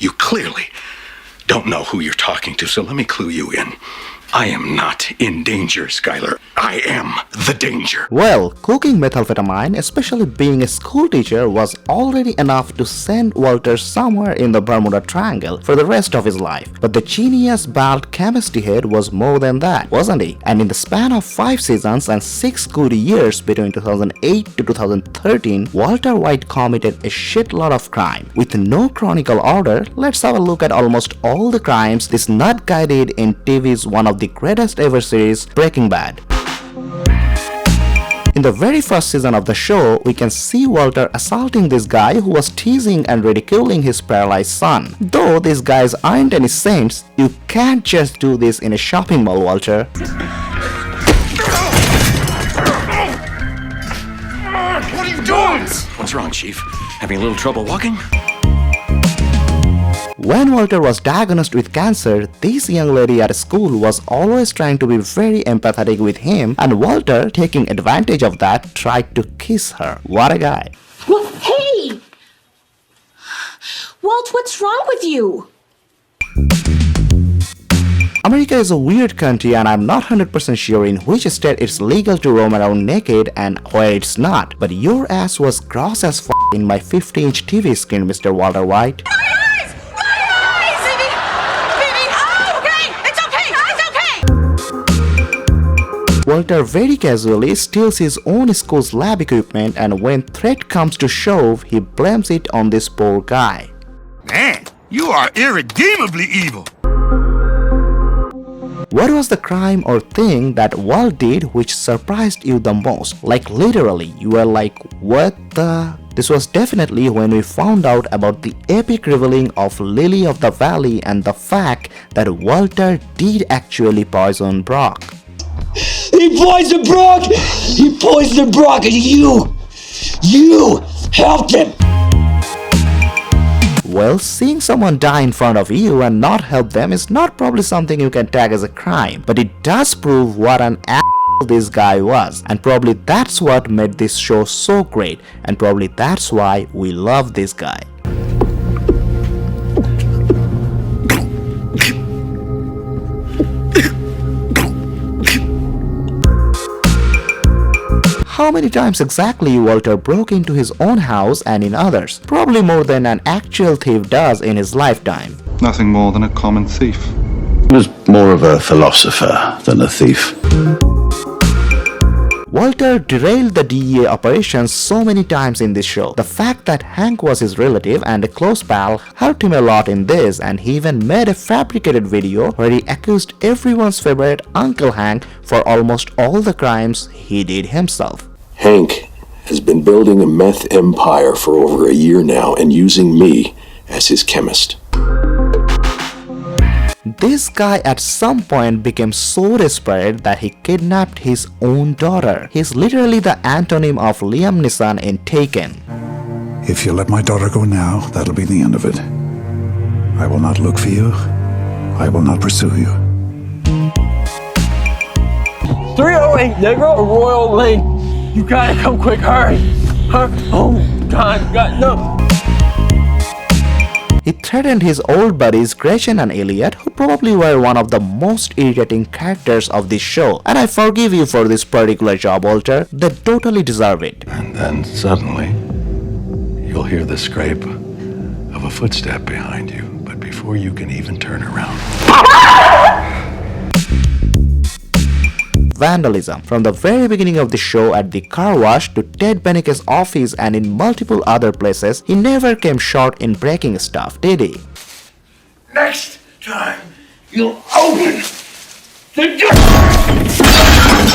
You clearly don't know who you're talking to, so let me clue you in. I am not in danger, Skylar. I am the danger. Well, cooking methamphetamine, especially being a school teacher, was already enough to send Walter somewhere in the Bermuda Triangle for the rest of his life. But the genius bald chemistry head was more than that, wasn't he? And in the span of 5 seasons and 6 good years between 2008 to 2013, Walter White committed a shitload of crime. With no chronicle order, let's have a look at almost all the crimes this nut guy did in TV's one of the greatest ever series, Breaking Bad. In the very first season of the show, we can see Walter assaulting this guy who was teasing and ridiculing his paralyzed son. Though these guys aren't any saints, you can't just do this in a shopping mall, Walter. What are you doing? What's wrong, Chief? Having a little trouble walking? When Walter was diagnosed with cancer, this young lady at school was always trying to be very empathetic with him, and Walter, taking advantage of that, tried to kiss her. What a guy. Well, hey! Walt, what's wrong with you? America is a weird country, and I'm not 100% sure in which state it's legal to roam around naked and where it's not. But your ass was gross as f in my 50-inch TV screen, Mr. Walter White. Walter very casually steals his own school's lab equipment, and when threat comes to shove, he blames it on this poor guy. Man, you are irredeemably evil. What was the crime or thing that Walt did which surprised you the most? Like literally, you were like, what the? This was definitely when we found out about the epic revealing of Lily of the Valley and the fact that Walter did actually poison Brock. He poisoned Brock! He poisoned Brock, and you helped him! Well, seeing someone die in front of you and not help them is not probably something you can tag as a crime, but it does prove what an asshole this guy was, and probably that's what made this show so great, and probably that's why we love this guy. How many times exactly Walter broke into his own house and in others? Probably more than an actual thief does in his lifetime. Nothing more than a common thief. He was more of a philosopher than a thief. Walter derailed the DEA operations so many times in this show. The fact that Hank was his relative and a close pal helped him a lot in this, and he even made a fabricated video where he accused everyone's favorite Uncle Hank for almost all the crimes he did himself. Hank has been building a meth empire for over a year now and using me as his chemist. This guy at some point became so desperate that he kidnapped his own daughter. He's literally the antonym of Liam Neeson in Taken. If you let my daughter go now, that'll be the end of it. I will not look for you. I will not pursue you. 308 Negro Royal Lane. You gotta come quick, hurry. Oh, God, no. He threatened his old buddies Gretchen and Elliot, who probably were one of the most irritating characters of this show. And I forgive you for this particular job, Walter. They totally deserve it. And then suddenly, you'll hear the scrape of a footstep behind you. But before you can even turn around... Vandalism. From the very beginning of the show at the car wash to Ted Benicke's office and in multiple other places, he never came short in breaking stuff, did he? Next time, you'll open the door.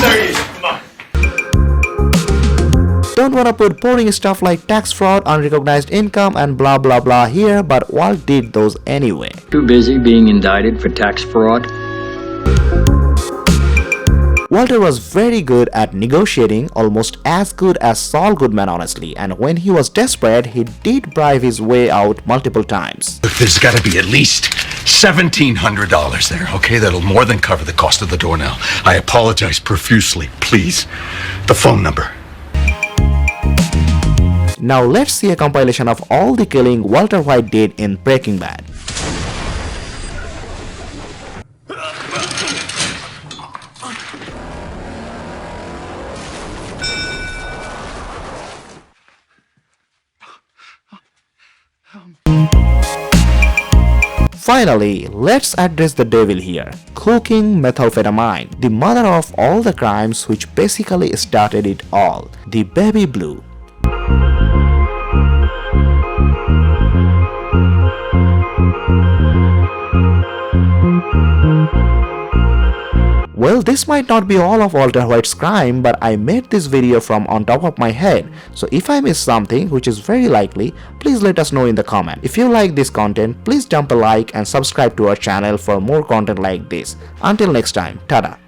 There he is. Come on. Don't wanna put boring stuff like tax fraud, unrecognized income and blah blah blah here, but Walt did those anyway. Too busy being indicted for tax fraud? Walter was very good at negotiating, almost as good as Saul Goodman honestly, and when he was desperate, he did bribe his way out multiple times. There's gotta be at least $1,700 there, okay? That'll more than cover the cost of the door now. I apologize profusely, please. The phone number. Now let's see a compilation of all the killing Walter White did in Breaking Bad. Finally, let's address the devil here. Cocaine methamphetamine, the mother of all the crimes which basically started it all. The baby blue. Well, this might not be all of Walter White's crime, but I made this video from on top of my head. So if I missed something, which is very likely, please let us know in the comment. If you like this content, please dump a like and subscribe to our channel for more content like this. Until next time, tada!